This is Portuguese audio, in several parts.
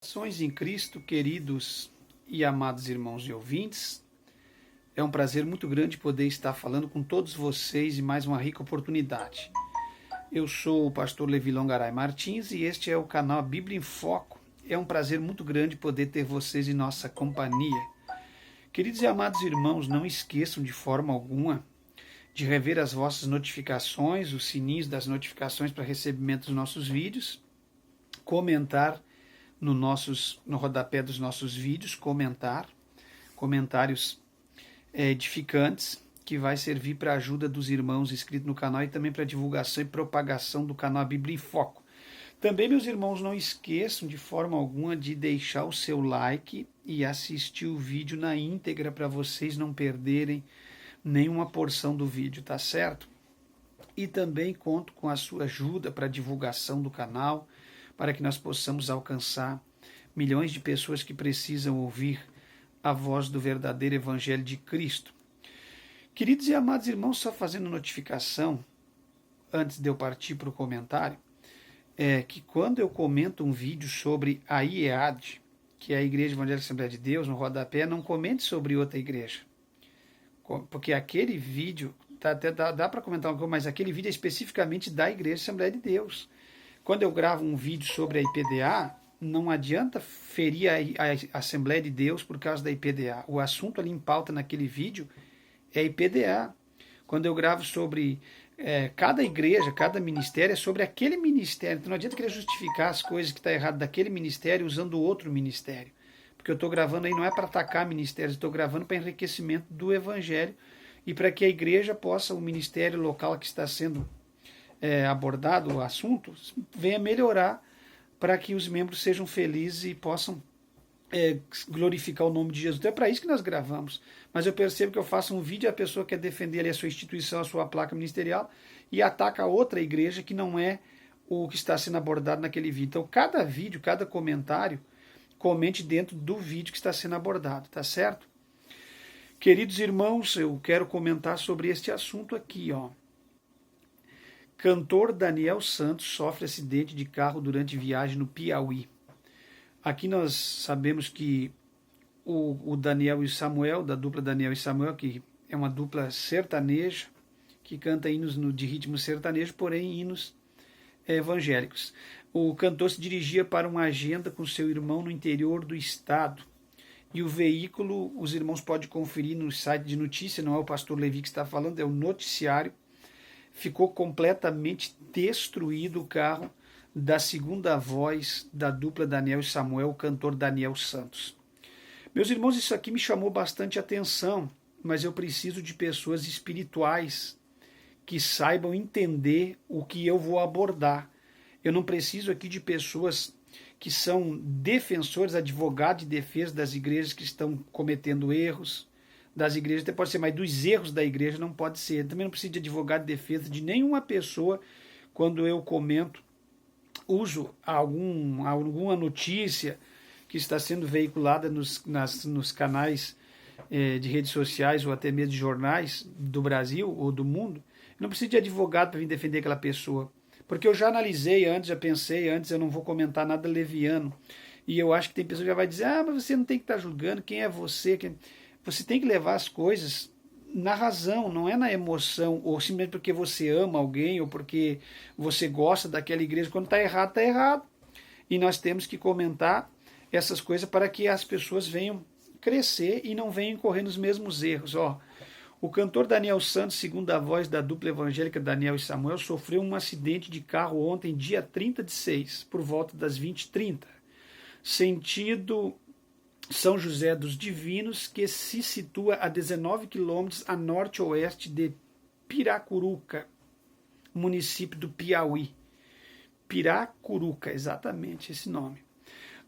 Saudações em Cristo, queridos e amados irmãos e ouvintes. É um prazer muito grande poder estar falando com todos vocês em mais uma rica oportunidade. Eu sou o pastor Levi Longaray Martins e este é o canal Bíblia em Foco. É um prazer muito grande poder ter vocês em nossa companhia. Queridos e amados irmãos, não esqueçam de forma alguma de rever as vossas notificações, os sininhos das notificações para recebimento dos nossos vídeos, comentar no rodapé dos nossos vídeos, comentários edificantes, que vai servir para a ajuda dos irmãos inscritos no canal e também para a divulgação e propagação do canal Bíblia em Foco. Também, meus irmãos, não esqueçam de forma alguma de deixar o seu like e assistir o vídeo na íntegra para vocês não perderem nenhuma porção do vídeo, tá certo? E também conto com a sua ajuda para a divulgação do canal, para que nós possamos alcançar milhões de pessoas que precisam ouvir a voz do verdadeiro Evangelho de Cristo. Queridos e amados irmãos, só fazendo notificação, antes de eu partir para o comentário, é que quando eu comento um vídeo sobre a IEAD, que é a Igreja Evangélica Assembleia de Deus, no rodapé, não comente sobre outra igreja. Porque aquele vídeo, dá para comentar uma coisa, mas aquele vídeo é especificamente da Igreja Assembleia de Deus. Quando eu gravo um vídeo sobre a IPDA, não adianta ferir a Assembleia de Deus por causa da IPDA. O assunto ali em pauta naquele vídeo é a IPDA. Quando eu gravo sobre cada igreja, cada ministério, é sobre aquele ministério. Então não adianta querer justificar as coisas que estão erradas daquele ministério usando outro ministério. Porque eu estou gravando aí não é para atacar ministérios, eu estou gravando para enriquecimento do Evangelho e para que a igreja possa, o ministério local que está sendo abordado o assunto, venha melhorar para que os membros sejam felizes e possam glorificar o nome de Jesus. Então é para isso que nós gravamos. Mas eu percebo que eu faço um vídeo e a pessoa quer defender ali a sua instituição, a sua placa ministerial e ataca outra igreja que não é o que está sendo abordado naquele vídeo. Então cada vídeo, cada comentário, comente dentro do vídeo que está sendo abordado, tá certo? Queridos irmãos, eu quero comentar sobre este assunto aqui, ó. Cantor Daniel Santos sofre acidente de carro durante viagem no Piauí. Aqui nós sabemos que o Daniel e Samuel, da dupla Daniel e Samuel, que é uma dupla sertaneja, que canta hinos de ritmo sertanejo, porém hinos evangélicos. O cantor se dirigia para uma agenda com seu irmão no interior do estado. E o veículo, os irmãos podem conferir no site de notícia, não é o pastor Levi que está falando, é o noticiário. Ficou completamente destruído o carro da segunda voz da dupla Daniel e Samuel, o cantor Daniel Santos. Meus irmãos, isso aqui me chamou bastante atenção, mas eu preciso de pessoas espirituais que saibam entender o que eu vou abordar. Eu não preciso aqui de pessoas que são defensores, advogados de defesa das igrejas que estão cometendo erros, das igrejas, até pode ser, mas dos erros da igreja não pode ser. Também não preciso de advogado de defesa de nenhuma pessoa quando eu comento, uso alguma notícia que está sendo veiculada nos canais de redes sociais ou até mesmo de jornais do Brasil ou do mundo. Não preciso de advogado para vir defender aquela pessoa. Porque eu já analisei antes, já pensei antes, eu não vou comentar nada leviano. E eu acho que tem pessoa que já vai dizer, mas você não tem que estar julgando, quem é você? Você tem que levar as coisas na razão, não é na emoção, ou simplesmente porque você ama alguém, ou porque você gosta daquela igreja. Quando está errado, está errado. E nós temos que comentar essas coisas para que as pessoas venham crescer e não venham correr nos mesmos erros. O cantor Daniel Santos, segundo a voz da dupla evangélica Daniel e Samuel, sofreu um acidente de carro ontem, dia 30/6, por volta das 20h30, sentido São José dos Divinos, que se situa a 19 quilômetros a norte-oeste de Piracuruca, município do Piauí. Piracuruca, exatamente esse nome.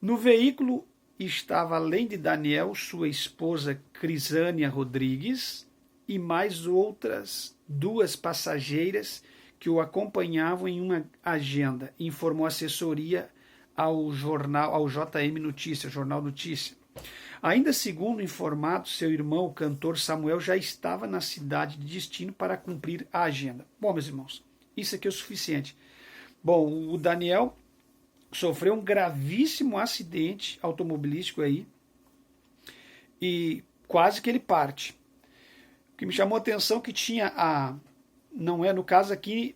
No veículo estava, além de Daniel, sua esposa Crisânia Rodrigues e mais outras 2 passageiras que o acompanhavam em uma agenda, informou a assessoria ao JM Notícia, Jornal Notícia. Ainda segundo informado, seu irmão, o cantor Samuel, já estava na cidade de destino para cumprir a agenda. Bom, meus irmãos, isso aqui é o suficiente. Bom, o Daniel sofreu um gravíssimo acidente automobilístico aí e quase que ele parte. O que me chamou a atenção é que tinha não é no caso aqui,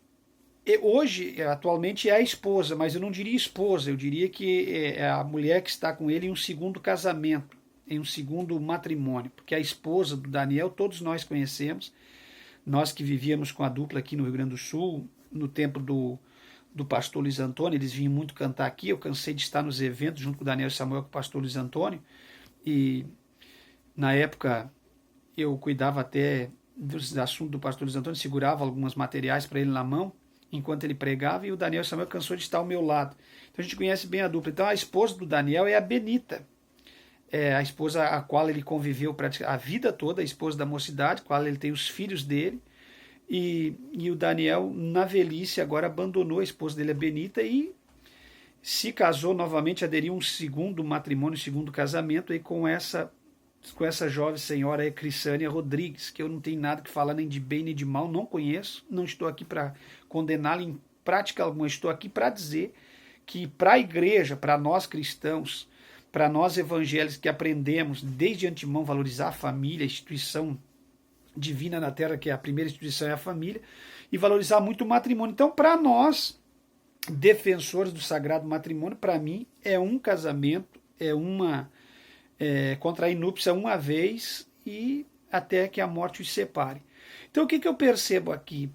hoje, atualmente é a esposa, mas eu não diria esposa, eu diria que é a mulher que está com ele em um segundo casamento, em um segundo matrimônio, porque a esposa do Daniel todos nós conhecemos, nós que vivíamos com a dupla aqui no Rio Grande do Sul, no tempo do pastor Luiz Antônio, eles vinham muito cantar aqui, eu cansei de estar nos eventos junto com o Daniel e Samuel, com o pastor Luiz Antônio, e na época eu cuidava até dos assuntos do pastor Luiz Antônio, segurava alguns materiais para ele na mão, enquanto ele pregava, e o Daniel e Samuel cansou de estar ao meu lado. Então a gente conhece bem a dupla. Então a esposa do Daniel é a Benita, a esposa a qual ele conviveu a vida toda, a esposa da mocidade, com a qual ele tem os filhos dele, e o Daniel, na velhice, agora abandonou a esposa dele, a Benita, e se casou novamente, aderiu a um segundo matrimônio, um segundo casamento, aí com essa jovem senhora, Crissânia Rodrigues, que eu não tenho nada que falar nem de bem nem de mal, não conheço, não estou aqui para condená-la em prática alguma, estou aqui para dizer que para a igreja, para nós cristãos, para nós evangélicos que aprendemos desde antemão valorizar a família, a instituição divina na terra, que é a primeira instituição é a família, e valorizar muito o matrimônio. Então, para nós, defensores do sagrado matrimônio, para mim é um casamento, contrair núpcia uma vez e até que a morte os separe. Então o que eu percebo aqui?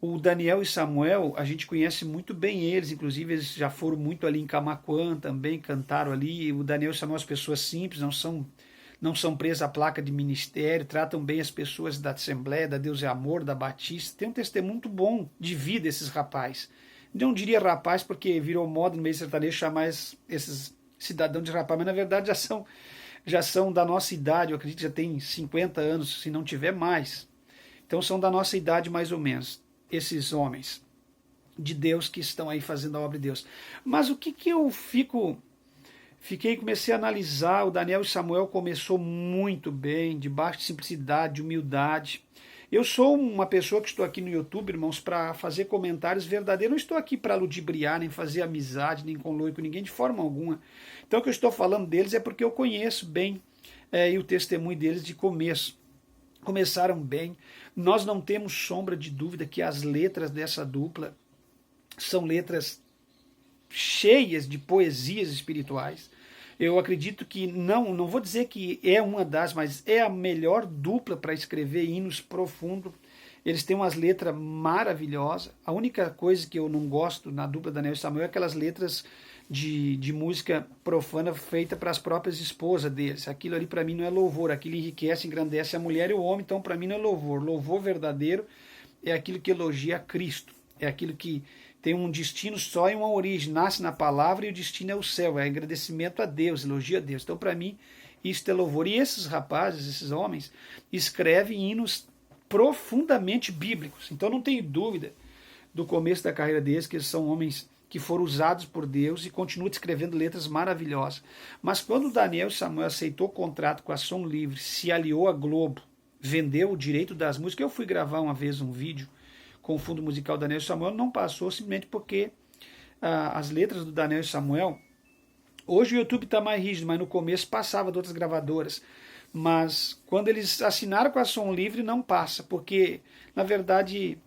O Daniel e Samuel, a gente conhece muito bem eles, inclusive eles já foram muito ali em Camaquã também, cantaram ali. O Daniel e Samuel, as pessoas simples, não são presas à placa de ministério, tratam bem as pessoas da Assembleia, da Deus é Amor, da Batista. Tem um testemunho muito bom de vida esses rapazes. Não diria rapaz porque virou moda no meio sertanejo chamar esses cidadãos de rapaz, mas na verdade já são da nossa idade, eu acredito que já tem 50 anos, se não tiver mais. Então são da nossa idade mais ou menos, esses homens de Deus que estão aí fazendo a obra de Deus. Mas o que eu comecei a analisar, o Daniel e Samuel começou muito bem, debaixo de simplicidade, de humildade. Eu sou uma pessoa que estou aqui no YouTube, irmãos, para fazer comentários verdadeiros. Não estou aqui para ludibriar, nem fazer amizade, nem conluio com ninguém de forma alguma. Então o que eu estou falando deles é porque eu conheço bem e o testemunho deles de começo. Começaram bem. Nós não temos sombra de dúvida que as letras dessa dupla são letras cheias de poesias espirituais. Eu acredito que, não vou dizer que é uma das, mas é a melhor dupla para escrever hinos profundos. Eles têm umas letras maravilhosas. A única coisa que eu não gosto na dupla Daniel e Samuel é aquelas letras de música profana feita para as próprias esposas deles. Aquilo ali para mim não é louvor, aquilo enriquece, engrandece a mulher e o homem, então para mim não é louvor. Louvor verdadeiro é aquilo que elogia a Cristo, é aquilo que tem um destino só e uma origem, nasce na palavra e o destino é o céu, é agradecimento a Deus, elogio a Deus. Então para mim isso é louvor. E esses rapazes, esses homens, escrevem hinos profundamente bíblicos. Então não tenho dúvida do começo da carreira deles que eles são homens que foram usados por Deus e continuam escrevendo letras maravilhosas. Mas quando Daniel e Samuel aceitou o contrato com a Som Livre, se aliou à Globo, vendeu o direito das músicas, eu fui gravar uma vez um vídeo com o fundo musical Daniel e Samuel, não passou simplesmente porque as letras do Daniel e Samuel, hoje o YouTube está mais rígido, mas no começo passava de outras gravadoras. Mas quando eles assinaram com a Som Livre, não passa, porque, na verdade,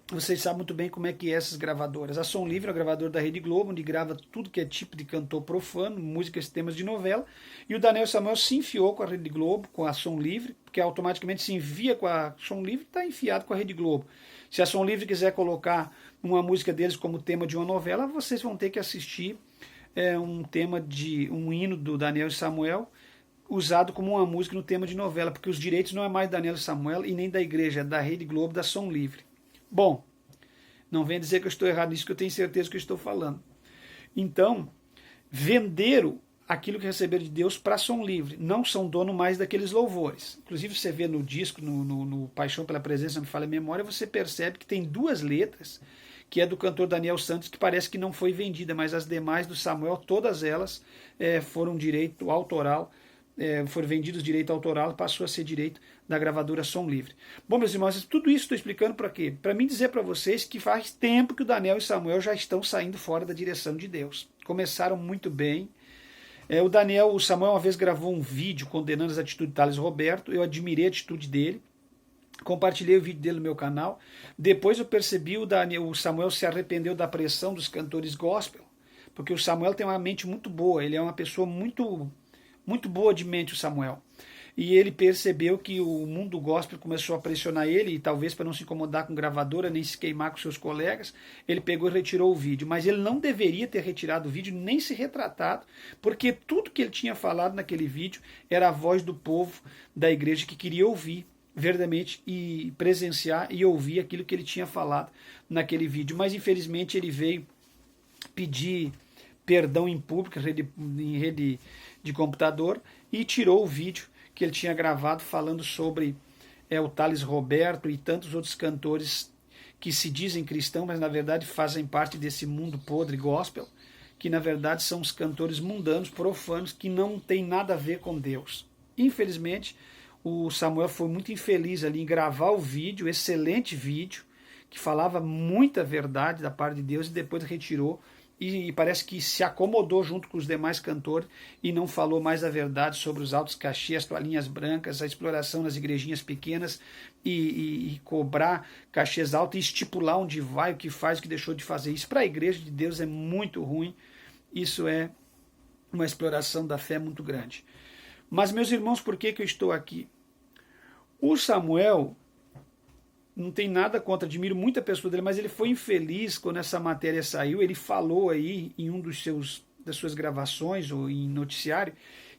vocês sabem muito bem como é que é essas gravadoras. A Som Livre é uma gravadora da Rede Globo, onde grava tudo que é tipo de cantor profano, músicas e temas de novela, e o Daniel Samuel se enfiou com a Rede Globo, com a Som Livre, porque automaticamente se envia com a Som Livre e está enfiado com a Rede Globo. Se a Som Livre quiser colocar uma música deles como tema de uma novela, vocês vão ter que assistir um hino do Daniel e Samuel, usado como uma música no tema de novela, porque os direitos não é mais Daniel e Samuel e nem da igreja, é da Rede Globo, da Som Livre. Bom, não venha dizer que eu estou errado nisso, que eu tenho certeza que eu estou falando. Então, venderam aquilo que receberam de Deus para Som Livre. Não são dono mais daqueles louvores. Inclusive, você vê no disco, no Paixão pela Presença, me falha a memória, você percebe que tem duas letras, que é do cantor Daniel Santos, que parece que não foi vendida, mas as demais do Samuel, todas elas foram direito autoral, foram vendidos direito autoral, passou a ser direito da gravadora Som Livre. Bom, meus irmãos, tudo isso estou explicando para quê? Para mim dizer para vocês que faz tempo que o Daniel e Samuel já estão saindo fora da direção de Deus. Começaram muito bem. O Samuel uma vez gravou um vídeo condenando as atitudes de Thales Roberto. Eu admirei a atitude dele. Compartilhei o vídeo dele no meu canal. Depois eu percebi o Samuel se arrependeu da pressão dos cantores gospel, porque o Samuel tem uma mente muito boa, ele é uma pessoa muito, muito boa de mente, o Samuel. E ele percebeu que o mundo gospel começou a pressionar ele, e talvez para não se incomodar com gravadora, nem se queimar com seus colegas, ele pegou e retirou o vídeo. Mas ele não deveria ter retirado o vídeo, nem se retratado, porque tudo que ele tinha falado naquele vídeo era a voz do povo da igreja que queria ouvir verdadeiramente e presenciar e ouvir aquilo que ele tinha falado naquele vídeo. Mas infelizmente ele veio pedir perdão em público, em rede de computador, e tirou o vídeo que ele tinha gravado falando sobre o Thales Roberto e tantos outros cantores que se dizem cristãos, mas na verdade fazem parte desse mundo podre gospel, que na verdade são os cantores mundanos, profanos, que não tem nada a ver com Deus. Infelizmente, o Samuel foi muito infeliz ali em gravar o vídeo, excelente vídeo, que falava muita verdade da parte de Deus, e depois retirou, e parece que se acomodou junto com os demais cantores e não falou mais a verdade sobre os altos cachês, as toalhinhas brancas, a exploração nas igrejinhas pequenas e cobrar cachês altos e estipular onde vai, o que faz, o que deixou de fazer. Isso para a igreja de Deus é muito ruim, isso é uma exploração da fé muito grande. Mas, meus irmãos, por que eu estou aqui? O Samuel, não tem nada contra, admiro muita pessoa dele, mas ele foi infeliz quando essa matéria saiu. Ele falou aí em das suas gravações ou em noticiário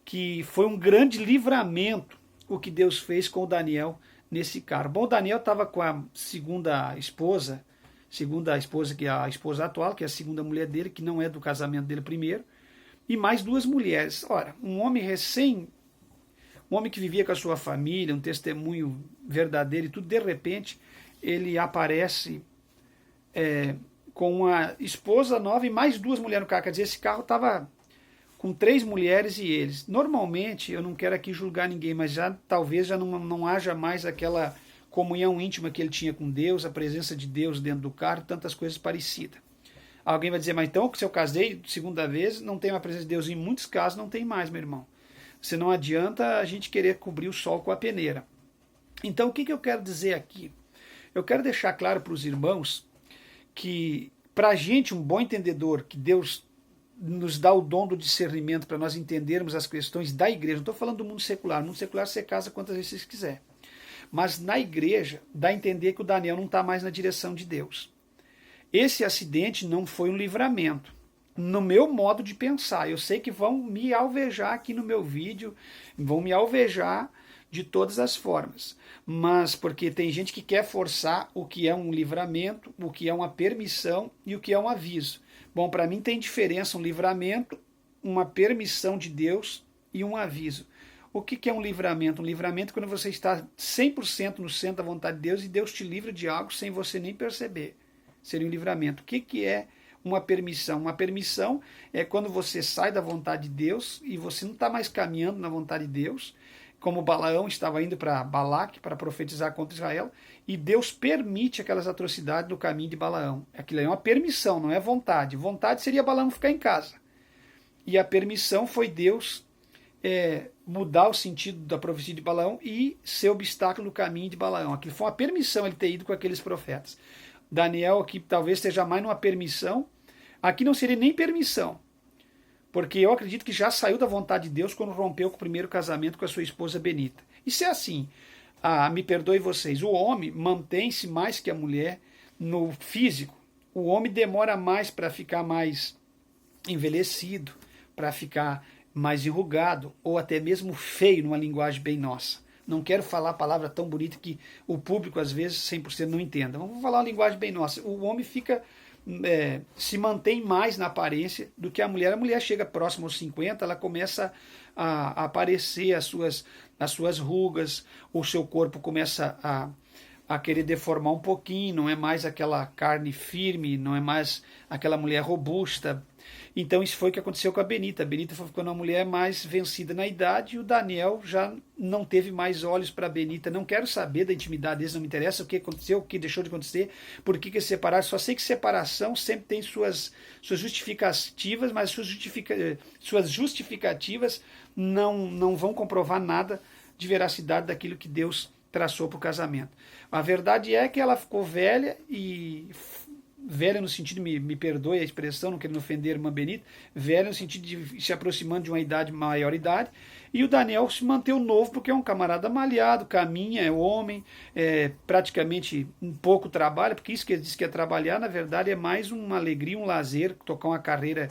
que foi um grande livramento o que Deus fez com o Daniel nesse cara. Bom, o Daniel estava com a segunda esposa que é a esposa atual, que é a segunda mulher dele, que não é do casamento dele primeiro, e mais 2 mulheres. Ora, um homem que vivia com a sua família, um testemunho verdadeiro e tudo, de repente ele aparece com uma esposa nova e mais 2 mulheres no carro. Quer dizer, esse carro estava com 3 mulheres e eles. Normalmente, eu não quero aqui julgar ninguém, mas talvez já não haja mais aquela comunhão íntima que ele tinha com Deus, a presença de Deus dentro do carro, tantas coisas parecidas. Alguém vai dizer, mas então, se eu casei segunda vez, não tem a presença de Deus? Em muitos casos não tem mais, meu irmão. Se não adianta a gente querer cobrir o sol com a peneira. Então, o que eu quero dizer aqui? Eu quero deixar claro para os irmãos que, para a gente, um bom entendedor, que Deus nos dá o dom do discernimento para nós entendermos as questões da igreja. Não estou falando do mundo secular. No mundo secular você casa quantas vezes você quiser. Mas na igreja, dá a entender que o Daniel não está mais na direção de Deus. Esse acidente não foi um livramento. No meu modo de pensar, eu sei que vão me alvejar aqui no meu vídeo, vão me alvejar de todas as formas, mas porque tem gente que quer forçar o que é um livramento, o que é uma permissão e o que é um aviso. Bom, para mim tem diferença um livramento, uma permissão de Deus e um aviso. O que é um livramento? Um livramento é quando você está 100% no centro da vontade de Deus e Deus te livra de algo sem você nem perceber. Seria um livramento. O que é uma permissão? Uma permissão é quando você sai da vontade de Deus e você não está mais caminhando na vontade de Deus, como Balaão estava indo para Balaque para profetizar contra Israel, e Deus permite aquelas atrocidades no caminho de Balaão. Aquilo é uma permissão, não é vontade. Vontade seria Balaão ficar em casa. E a permissão foi Deus mudar o sentido da profecia de Balaão e ser obstáculo no caminho de Balaão. Aquilo foi uma permissão ele ter ido com aqueles profetas. Daniel aqui talvez esteja mais numa permissão. Aqui não seria nem permissão, porque eu acredito que já saiu da vontade de Deus quando rompeu com o primeiro casamento com a sua esposa Benita. Isso é assim, me perdoe vocês, o homem mantém-se mais que a mulher no físico. O homem demora mais para ficar mais envelhecido, para ficar mais enrugado, ou até mesmo feio, numa linguagem bem nossa. Não quero falar a palavra tão bonita que o público, às vezes, 100% não entenda. Vamos falar uma linguagem bem nossa. O homem se mantém mais na aparência do que a mulher. A mulher chega próxima aos 50, ela começa a aparecer as suas rugas, o seu corpo começa a querer deformar um pouquinho, não é mais aquela carne firme, não é mais aquela mulher robusta. Então isso foi o que aconteceu com a Benita. A Benita foi ficando uma mulher mais vencida na idade e o Daniel já não teve mais olhos para a Benita. Não quero saber da intimidade deles, não me interessa o que aconteceu, o que deixou de acontecer, por que eles separaram. Só sei que separação sempre tem suas justificativas, mas suas justificativas não vão comprovar nada de veracidade daquilo que Deus traçou para o casamento. A verdade é que ela ficou velha velha no sentido, me perdoe a expressão, não querendo ofender a irmã Benita, velha no sentido de se aproximando de uma idade, maior idade, e o Daniel se manteve novo porque é um camarada malhado, caminha, é homem, praticamente um pouco trabalha, porque isso que ele diz que é trabalhar, na verdade é mais uma alegria, um lazer, tocar uma carreira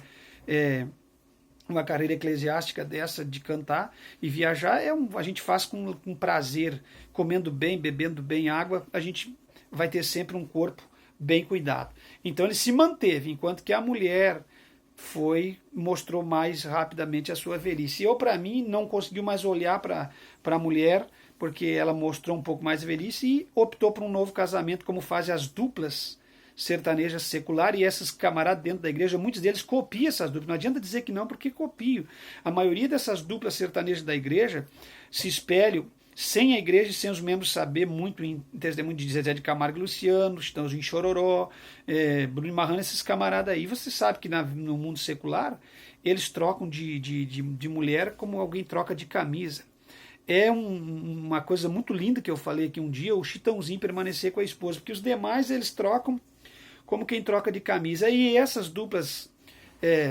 eclesiástica dessa de cantar e viajar, a gente faz com prazer, comendo bem, bebendo bem água, a gente vai ter sempre um corpo bem cuidado. Então ele se manteve, enquanto que a mulher mostrou mais rapidamente a sua velhice. Eu, para mim, não conseguiu mais olhar para a mulher, porque ela mostrou um pouco mais a velhice e optou por um novo casamento, como fazem as duplas sertanejas secular, e esses camaradas dentro da igreja, muitos deles copiam essas duplas. Não adianta dizer que não, porque copiam. A maioria dessas duplas sertanejas da igreja se espelham sem a igreja e sem os membros saber muito em testemunho de Zezé de Camargo e Luciano, Chitãozinho Chororó, Bruno e Marrano, esses camaradas aí. Você sabe que no mundo secular eles trocam de mulher como alguém troca de camisa. É uma coisa muito linda que eu falei aqui um dia, o Chitãozinho permanecer com a esposa, porque os demais eles trocam como quem troca de camisa. E essas duplas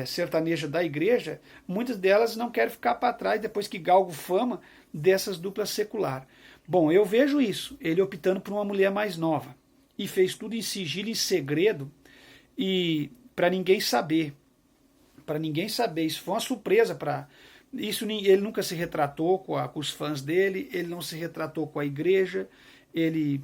sertanejas da igreja, muitas delas não querem ficar para trás depois que galgam fama dessas duplas secular. Bom, eu vejo isso, ele optando por uma mulher mais nova, e fez tudo em sigilo, em segredo, e para ninguém saber, isso foi uma surpresa para isso. Ele nunca se retratou com os fãs dele, ele não se retratou com a igreja, ele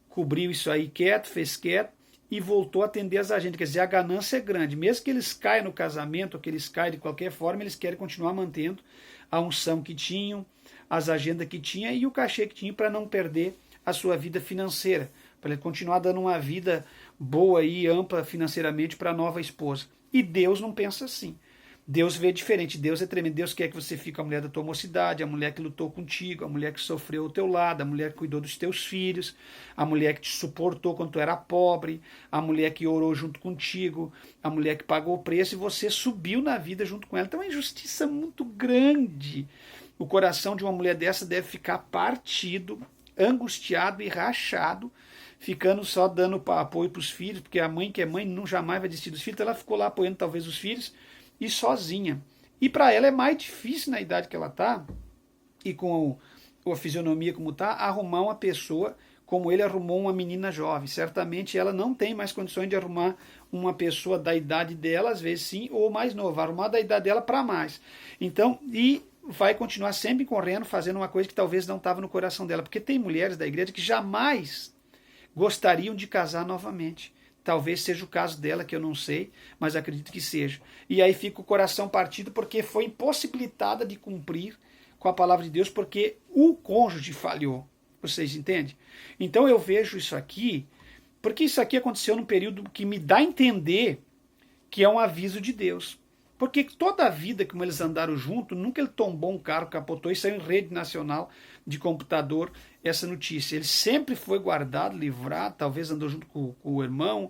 cobriu isso aí quieto, fez quieto, e voltou a atender as agendas. Quer dizer, a ganância é grande. Mesmo que eles caiam no casamento, ou que eles caiam de qualquer forma, eles querem continuar mantendo a unção que tinham, as agendas que tinham e o cachê que tinham, para não perder a sua vida financeira, para ele continuar dando uma vida boa e ampla financeiramente para a nova esposa. E Deus não pensa assim. Deus vê diferente, Deus é tremendo. Deus quer que você fique com a mulher da tua mocidade, a mulher que lutou contigo, a mulher que sofreu ao teu lado, a mulher que cuidou dos teus filhos, a mulher que te suportou quando tu era pobre, a mulher que orou junto contigo, a mulher que pagou o preço e você subiu na vida junto com ela. Então é uma injustiça muito grande. O coração de uma mulher dessa deve ficar partido, angustiado e rachado, ficando só dando apoio para os filhos, porque a mãe que é mãe não jamais vai desistir dos filhos, então ela ficou lá apoiando talvez os filhos, e sozinha. E para ela é mais difícil na idade que ela está, e com a fisionomia como está, arrumar uma pessoa como ele arrumou uma menina jovem. Certamente ela não tem mais condições de arrumar uma pessoa da idade dela, às vezes sim, ou mais nova, arrumar da idade dela para mais. Então, e vai continuar sempre correndo, fazendo uma coisa que talvez não estava no coração dela, porque tem mulheres da igreja que jamais gostariam de casar novamente. Talvez seja o caso dela, que eu não sei, mas acredito que seja. E aí fica o coração partido porque foi impossibilitada de cumprir com a palavra de Deus, porque o cônjuge falhou. Vocês entendem? Então eu vejo isso aqui, porque isso aqui aconteceu num período que me dá a entender que é um aviso de Deus. Porque toda a vida, como eles andaram juntos, nunca ele tombou um carro, capotou e saiu em rede nacional de computador essa notícia. Ele sempre foi guardado, livrado, talvez andou junto com o irmão,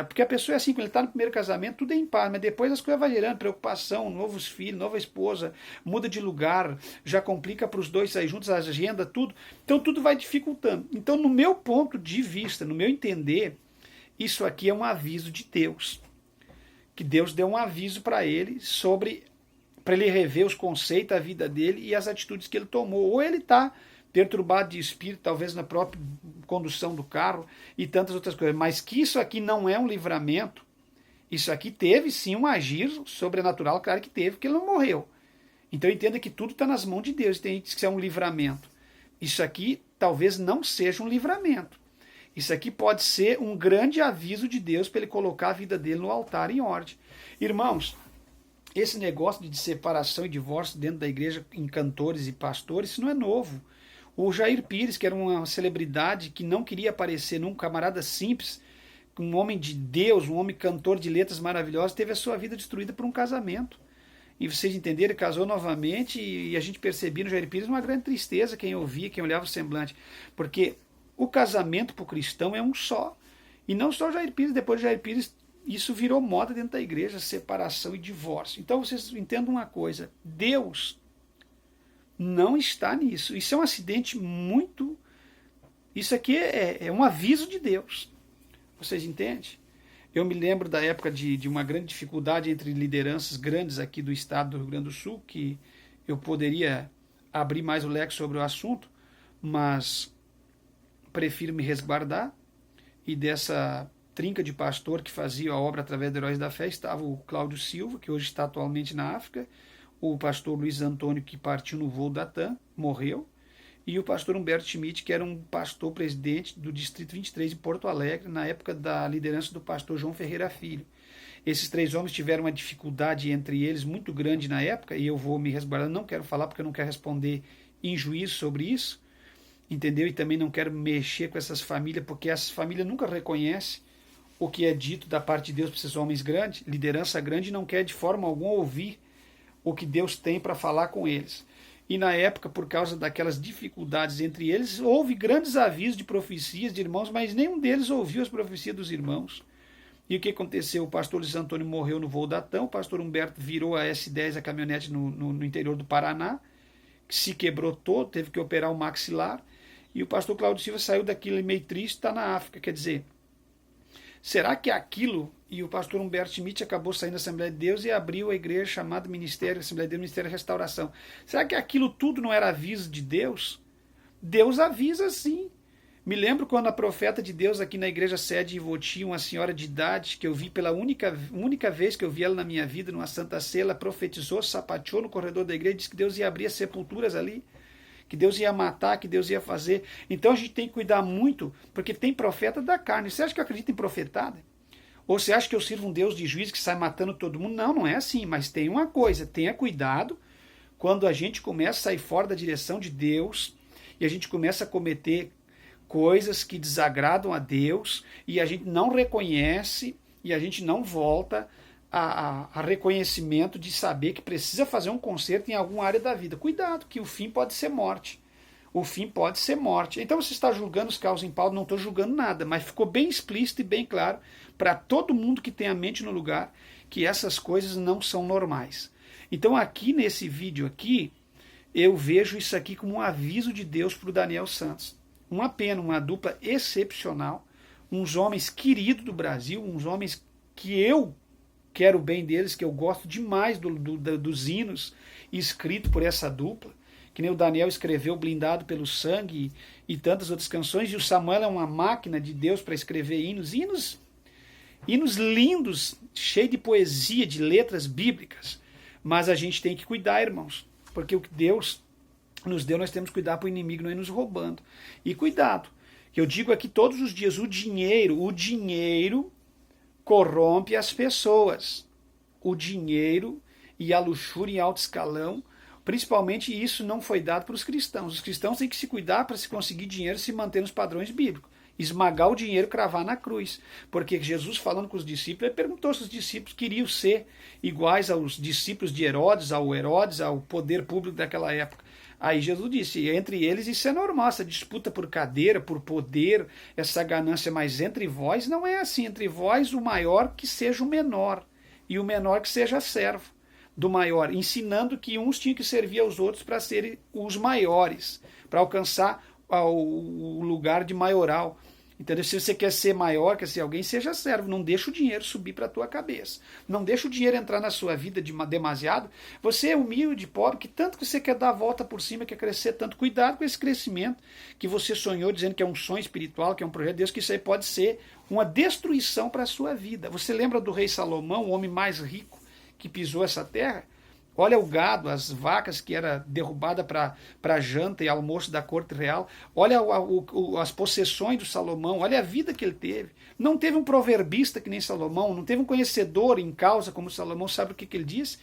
porque a pessoa é assim, quando ele está no primeiro casamento, tudo é em paz, mas depois as coisas vão gerando, preocupação, novos filhos, nova esposa, muda de lugar, já complica para os dois sair juntos, a agenda, tudo. Então tudo vai dificultando. Então, no meu ponto de vista, no meu entender, isso aqui é um aviso de Deus. Que Deus deu um aviso para ele para ele rever os conceitos, a vida dele e as atitudes que ele tomou. Ou ele está perturbado de espírito, talvez na própria condução do carro e tantas outras coisas. Mas que isso aqui não é um livramento, isso aqui teve sim um agir sobrenatural, claro que teve, porque ele não morreu. Então entenda que tudo está nas mãos de Deus, tem gente que diz que é um livramento. Isso aqui talvez não seja um livramento. Isso aqui pode ser um grande aviso de Deus para ele colocar a vida dele no altar em ordem. Irmãos, esse negócio de separação e divórcio dentro da igreja em cantores e pastores, isso não é novo. O Jair Pires, que era uma celebridade que não queria aparecer num camarada simples, um homem de Deus, um homem cantor de letras maravilhosas, teve a sua vida destruída por um casamento. E vocês entenderam, ele casou novamente e a gente percebia no Jair Pires uma grande tristeza, quem ouvia, quem olhava o semblante. Porque o casamento para o cristão é um só. E não só Jair Pires, depois de Jair Pires, isso virou moda dentro da igreja, separação e divórcio. Então vocês entendam uma coisa, Deus não está nisso. Isso é um acidente muito... Isso aqui é um aviso de Deus. Vocês entendem? Eu me lembro da época de uma grande dificuldade entre lideranças grandes aqui do estado do Rio Grande do Sul, que eu poderia abrir mais o leque sobre o assunto, mas prefiro me resguardar. E dessa trinca de pastor que fazia a obra através de Heróis da Fé estava o Cláudio Silva, que hoje está atualmente na África, o pastor Luiz Antônio, que partiu no voo da TAM, morreu, e o pastor Humberto Schmidt, que era um pastor presidente do Distrito 23 de Porto Alegre, na época da liderança do pastor João Ferreira Filho. Esses três homens tiveram uma dificuldade entre eles muito grande na época, e eu vou me resguardar, não quero falar porque eu não quero responder em juízo sobre isso, entendeu? E também não quero mexer com essas famílias, porque essas famílias nunca reconhecem o que é dito da parte de Deus para esses homens grandes, liderança grande, não quer de forma alguma ouvir o que Deus tem para falar com eles. E na época, por causa daquelas dificuldades entre eles, houve grandes avisos de profecias de irmãos, mas nenhum deles ouviu as profecias dos irmãos. E o que aconteceu? O pastor Luiz Antônio morreu no voo da TAM, o pastor Humberto virou a S10, a caminhonete no interior do Paraná, que se quebrou todo, teve que operar o maxilar, e o pastor Cláudio Silva saiu daquilo meio triste, está na África. Quer dizer, será que aquilo... E o pastor Humberto Schmidt acabou saindo da Assembleia de Deus e abriu a igreja chamada Ministério, Assembleia de Deus, Ministério da Restauração. Será que aquilo tudo não era aviso de Deus? Deus avisa sim. Me lembro quando a profeta de Deus aqui na igreja sede em Voti, uma senhora de idade, que eu vi pela única vez que eu vi ela na minha vida, numa Santa Ceia, ela profetizou, sapateou no corredor da igreja, disse que Deus ia abrir as sepulturas ali, que Deus ia matar, que Deus ia fazer. Então a gente tem que cuidar muito, porque tem profeta da carne. Você acha que eu acredito em profetada? Ou você acha que eu sirvo um Deus de juízo que sai matando todo mundo? Não, não é assim. Mas tem uma coisa, tenha cuidado quando a gente começa a sair fora da direção de Deus e a gente começa a cometer coisas que desagradam a Deus e a gente não reconhece e a gente não volta a reconhecimento de saber que precisa fazer um conserto em alguma área da vida. Cuidado, que o fim pode ser morte. O fim pode ser morte. Então você está julgando os Carlos em Paulo, não estou julgando nada, mas ficou bem explícito e bem claro para todo mundo que tem a mente no lugar que essas coisas não são normais. Então aqui nesse vídeo aqui, eu vejo isso aqui como um aviso de Deus para o Daniel Santos. Uma pena, uma dupla excepcional, uns homens queridos do Brasil, uns homens que eu quero o bem deles, que eu gosto demais dos hinos escritos por essa dupla, que nem o Daniel escreveu Blindado pelo Sangue e tantas outras canções, e o Samuel é uma máquina de Deus para escrever hinos lindos, cheios de poesia, de letras bíblicas. Mas a gente tem que cuidar, irmãos, porque o que Deus nos deu, nós temos que cuidar para o inimigo não ir nos roubando. E cuidado, que eu digo aqui todos os dias, o dinheiro corrompe as pessoas. O dinheiro e a luxúria em alto escalão, principalmente isso não foi dado para os cristãos. Os cristãos têm que se cuidar para se conseguir dinheiro, se manter nos padrões bíblicos. Esmagar o dinheiro, cravar na cruz. Porque Jesus, falando com os discípulos, ele perguntou se os discípulos queriam ser iguais aos discípulos de Herodes, ao poder público daquela época. Aí Jesus disse, entre eles isso é normal, essa disputa por cadeira, por poder, essa ganância, mas entre vós não é assim. Entre vós o maior que seja o menor, e o menor que seja servo do maior, ensinando que uns tinham que servir aos outros para serem os maiores, para alcançar o lugar de maioral. Entendeu? Se você quer ser maior, quer ser alguém, seja servo. Não deixa o dinheiro subir para a tua cabeça. Não deixa o dinheiro entrar na sua vida demasiado. Você é humilde, pobre, que tanto que você quer dar a volta por cima, quer crescer tanto. Cuidado com esse crescimento que você sonhou, dizendo que é um sonho espiritual, que é um projeto de Deus, que isso aí pode ser uma destruição para a sua vida. Você lembra do rei Salomão, o homem mais rico que pisou essa terra? Olha o gado, as vacas que era derrubada para janta e almoço da corte real. Olha as possessões do Salomão. Olha a vida que ele teve. Não teve um proverbista que nem Salomão. Não teve um conhecedor em causa como Salomão. Sabe o que ele disse?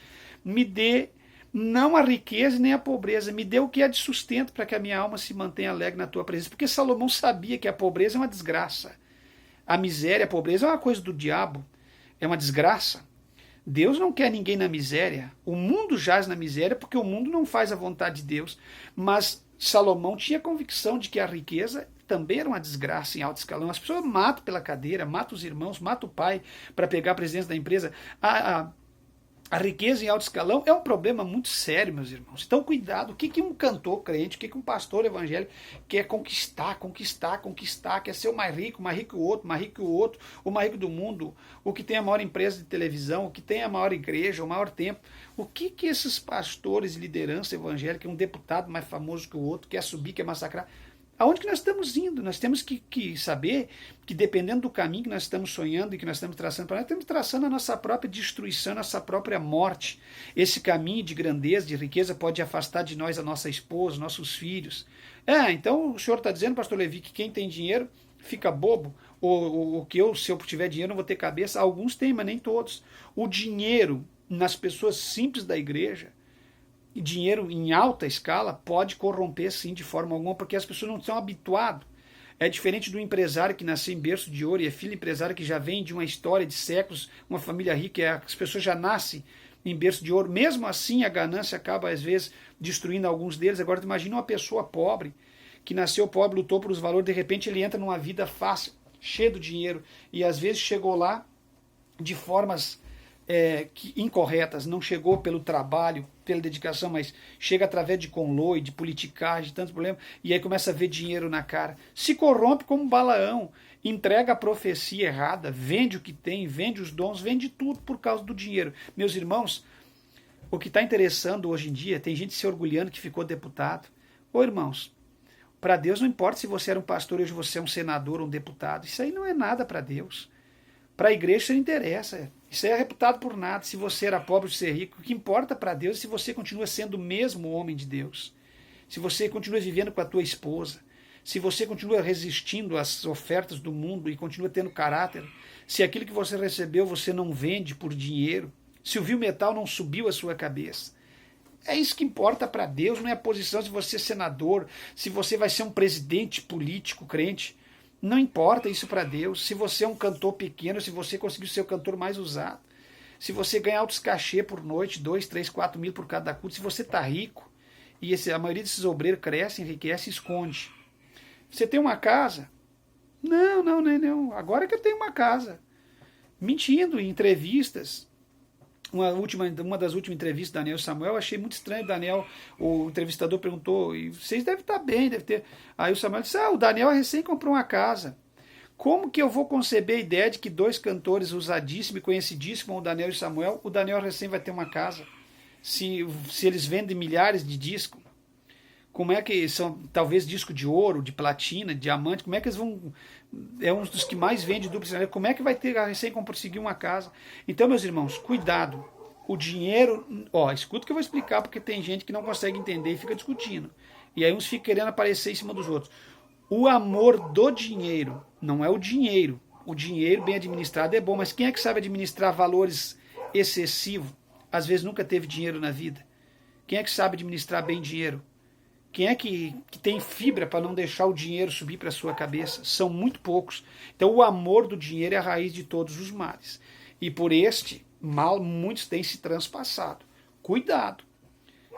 Me dê não a riqueza nem a pobreza. Me dê o que é de sustento para que a minha alma se mantenha alegre na tua presença. Porque Salomão sabia que a pobreza é uma desgraça. A miséria, a pobreza é uma coisa do diabo, é uma desgraça. Deus não quer ninguém na miséria. O mundo jaz na miséria porque o mundo não faz a vontade de Deus. Mas Salomão tinha convicção de que a riqueza também era uma desgraça em alto escalão. As pessoas matam pela cadeira, matam os irmãos, matam o pai para pegar a presidência da empresa. A riqueza em alto escalão é um problema muito sério, meus irmãos. Então, cuidado. O que um cantor crente, o que um pastor evangélico quer conquistar, quer ser o mais rico que o outro, mais rico que o outro, o mais rico do mundo, o que tem a maior empresa de televisão, o que tem a maior igreja, o maior templo. O que esses pastores de liderança evangélica, um deputado mais famoso que o outro, quer subir, quer massacrar? Aonde que nós estamos indo? Nós temos que saber que, dependendo do caminho que nós estamos sonhando e que nós estamos traçando para nós, estamos traçando a nossa própria destruição, a nossa própria morte. Esse caminho de grandeza, de riqueza, pode afastar de nós a nossa esposa, nossos filhos. Então o senhor está dizendo, pastor Levi, que quem tem dinheiro fica bobo? Ou que se eu tiver dinheiro, não vou ter cabeça? Alguns têm, mas nem todos. O dinheiro nas pessoas simples da igreja, dinheiro em alta escala, pode corromper sim de forma alguma, porque as pessoas não estão habituadas. É diferente do empresário que nasceu em berço de ouro e é filho empresário que já vem de uma história de séculos, uma família rica, as pessoas já nascem em berço de ouro. Mesmo assim, a ganância acaba, às vezes, destruindo alguns deles. Agora, imagina uma pessoa pobre, que nasceu pobre, lutou por os valores, de repente ele entra numa vida fácil, cheia de dinheiro, e às vezes chegou lá de formas incorretas, não chegou pelo trabalho, pela dedicação, mas chega através de conluio, de politicagem, de tantos problemas, e aí começa a ver dinheiro na cara. Se corrompe como Balaão, entrega a profecia errada, vende o que tem, vende os dons, vende tudo por causa do dinheiro. Meus irmãos, o que está interessando hoje em dia, tem gente se orgulhando que ficou deputado. Ô irmãos, para Deus não importa se você era um pastor e hoje você é um senador ou um deputado, isso aí não é nada para Deus. Para a igreja isso não interessa. Isso é reputado por nada. Se você era pobre ou se é rico, o que importa para Deus é se você continua sendo o mesmo homem de Deus. Se você continua vivendo com a tua esposa. Se você continua resistindo às ofertas do mundo e continua tendo caráter. Se aquilo que você recebeu você não vende por dinheiro. Se o vil metal não subiu a sua cabeça. É isso que importa para Deus, não é a posição se você é senador, se você vai ser um presidente político crente. Não importa isso para Deus. Se você é um cantor pequeno, se você conseguiu ser o cantor mais usado, se você ganha altos cachê por noite, 2, 3, 4 mil por cada culto, se você está rico, e a maioria desses obreiros cresce, enriquece e esconde. Você tem uma casa? Não. Agora que eu tenho uma casa. Mentindo em entrevistas. Uma das últimas entrevistas do Daniel e Samuel, eu achei muito estranho. O entrevistador perguntou, e vocês devem estar bem, deve ter. Aí o Samuel disse, o Daniel recém comprou uma casa. Como que eu vou conceber a ideia de que dois cantores usadíssimos e conhecidíssimos, como o Daniel e Samuel, o Daniel recém vai ter uma casa? Se eles vendem milhares de discos, como é que são, talvez disco de ouro, de platina, de diamante, como é que eles vão... É um dos que mais vende duplo sertanejo. Como é que vai ter a recém conseguir uma casa? Então, meus irmãos, cuidado. O dinheiro... escuta o que eu vou explicar, porque tem gente que não consegue entender e fica discutindo. E aí uns ficam querendo aparecer em cima dos outros. O amor do dinheiro, não é o dinheiro. O dinheiro bem administrado é bom, mas quem é que sabe administrar valores excessivos? Às vezes nunca teve dinheiro na vida. Quem é que sabe administrar bem dinheiro? Quem é que tem fibra para não deixar o dinheiro subir para a sua cabeça? São muito poucos. Então o amor do dinheiro é a raiz de todos os males. E por este mal muitos têm se transpassado. Cuidado.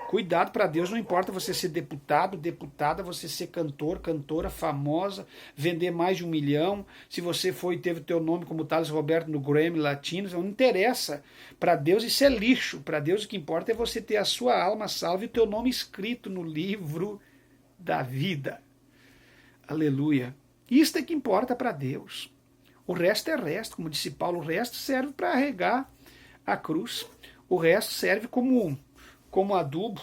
Cuidado para Deus, não importa você ser deputado, deputada, você ser cantor, cantora, famosa, vender mais de 1 milhão, se você teve o teu nome como Thales Roberto no Grammy Latino, não interessa. Para Deus isso é lixo. Para Deus o que importa é você ter a sua alma salva e o teu nome escrito no livro da vida. Aleluia. Isso é que importa para Deus. O resto é resto, como disse Paulo, o resto serve para regar a cruz. O resto serve como adubo.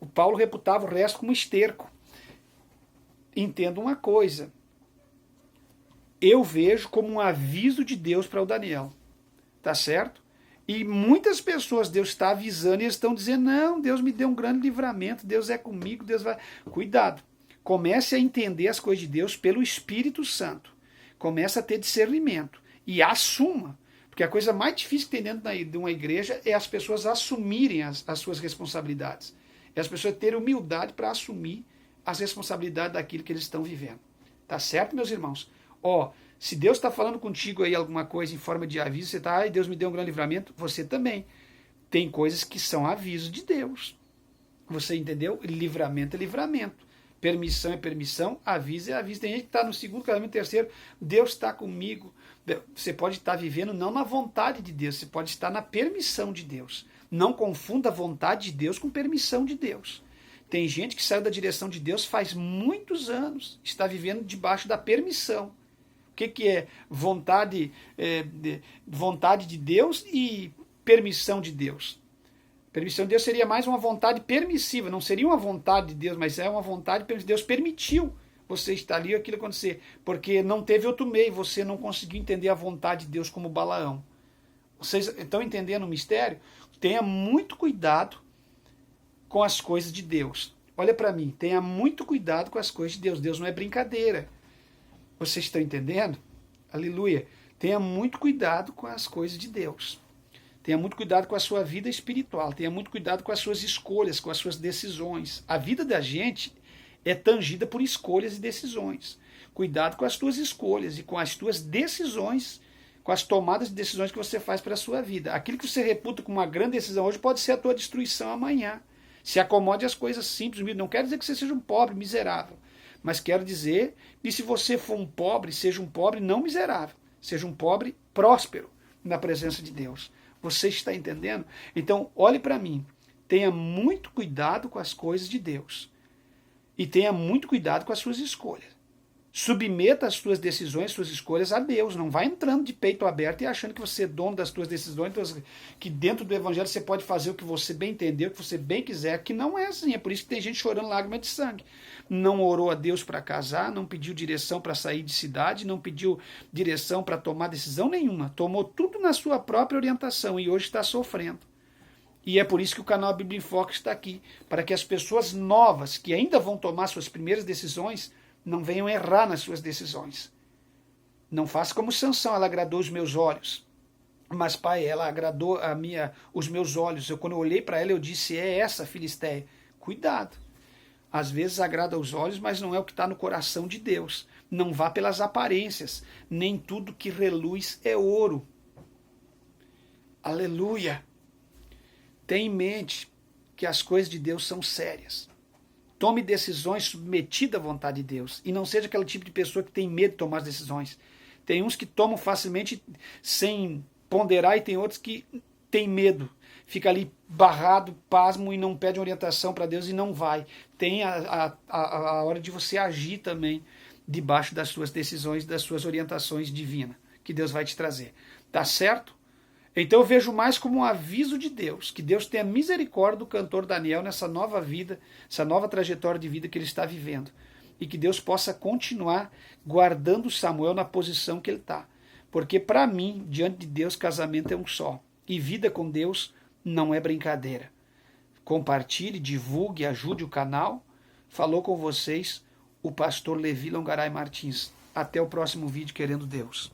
O Paulo reputava o resto como esterco. Entenda uma coisa. Eu vejo como um aviso de Deus para o Daniel. Tá certo? E muitas pessoas Deus está avisando e eles estão dizendo, não, Deus me deu um grande livramento, Deus é comigo, Deus vai... Cuidado. Comece a entender as coisas de Deus pelo Espírito Santo. Comece a ter discernimento. E assuma. Porque a coisa mais difícil que tem dentro de uma igreja é as pessoas assumirem as suas responsabilidades. É as pessoas terem humildade para assumir as responsabilidades daquilo que eles estão vivendo. Tá certo, meus irmãos? Se Deus está falando contigo aí alguma coisa em forma de aviso, você está, ai, Deus me deu um grande livramento, você também. Tem coisas que são aviso de Deus. Você entendeu? Livramento é livramento. Permissão é permissão, aviso é aviso. Tem gente que está no segundo casamento, terceiro, Deus está comigo. Você pode estar vivendo não na vontade de Deus, você pode estar na permissão de Deus. Não confunda a vontade de Deus com permissão de Deus. Tem gente que saiu da direção de Deus faz muitos anos, está vivendo debaixo da permissão. O que é vontade de Deus e permissão de Deus? Permissão de Deus seria mais uma vontade permissiva, não seria uma vontade de Deus, mas é uma vontade que Deus permitiu você estar ali e aquilo acontecer, porque não teve outro meio, você não conseguiu entender a vontade de Deus como Balaão. Vocês estão entendendo o mistério? Tenha muito cuidado com as coisas de Deus. Olha para mim, tenha muito cuidado com as coisas de Deus. Deus não é brincadeira. Vocês estão entendendo? Aleluia. Tenha muito cuidado com as coisas de Deus. Tenha muito cuidado com a sua vida espiritual. Tenha muito cuidado com as suas escolhas, com as suas decisões. A vida da gente é tangida por escolhas e decisões. Cuidado com as tuas escolhas e com as tuas decisões, com as tomadas de decisões que você faz para a sua vida. Aquilo que você reputa como uma grande decisão hoje pode ser a tua destruição amanhã. Se acomode às coisas simples. Não quero dizer que você seja um pobre, miserável. Mas quero dizer que se você for um pobre, seja um pobre não miserável. Seja um pobre próspero na presença de Deus. Você está entendendo? Então, olhe para mim. Tenha muito cuidado com as coisas de Deus. E tenha muito cuidado com as suas escolhas. Submeta as suas decisões, suas escolhas a Deus. Não vai entrando de peito aberto e achando que você é dono das suas decisões, que dentro do Evangelho você pode fazer o que você bem entender, o que você bem quiser, que não é assim. É por isso que tem gente chorando lágrima de sangue. Não orou a Deus para casar, não pediu direção para sair de cidade, não pediu direção para tomar decisão nenhuma. Tomou tudo na sua própria orientação e hoje está sofrendo. E é por isso que o canal Bíblia em Foco está aqui, para que as pessoas novas que ainda vão tomar suas primeiras decisões não venham errar nas suas decisões. Não faça como Sansão, ela agradou os meus olhos. Mas, pai, ela agradou os meus olhos. Quando eu olhei para ela, eu disse, é essa Filisteia. Cuidado. Às vezes agrada aos olhos, mas não é o que está no coração de Deus. Não vá pelas aparências. Nem tudo que reluz é ouro. Aleluia. Tenha em mente que as coisas de Deus são sérias. Tome decisões submetidas à vontade de Deus. E não seja aquele tipo de pessoa que tem medo de tomar as decisões. Tem uns que tomam facilmente sem ponderar e tem outros que têm medo. Fica ali barrado, pasmo e não pede orientação para Deus e não vai. Tem a hora de você agir também debaixo das suas decisões, das suas orientações divinas que Deus vai te trazer. Tá certo? Então eu vejo mais como um aviso de Deus, que Deus tenha misericórdia do cantor Daniel nessa nova vida, essa nova trajetória de vida que ele está vivendo. E que Deus possa continuar guardando Samuel na posição que ele está. Porque para mim, diante de Deus, casamento é um só. E vida com Deus não é brincadeira. Compartilhe, divulgue, ajude o canal. Falou com vocês o pastor Levi Longaray Martins. Até o próximo vídeo, querendo Deus.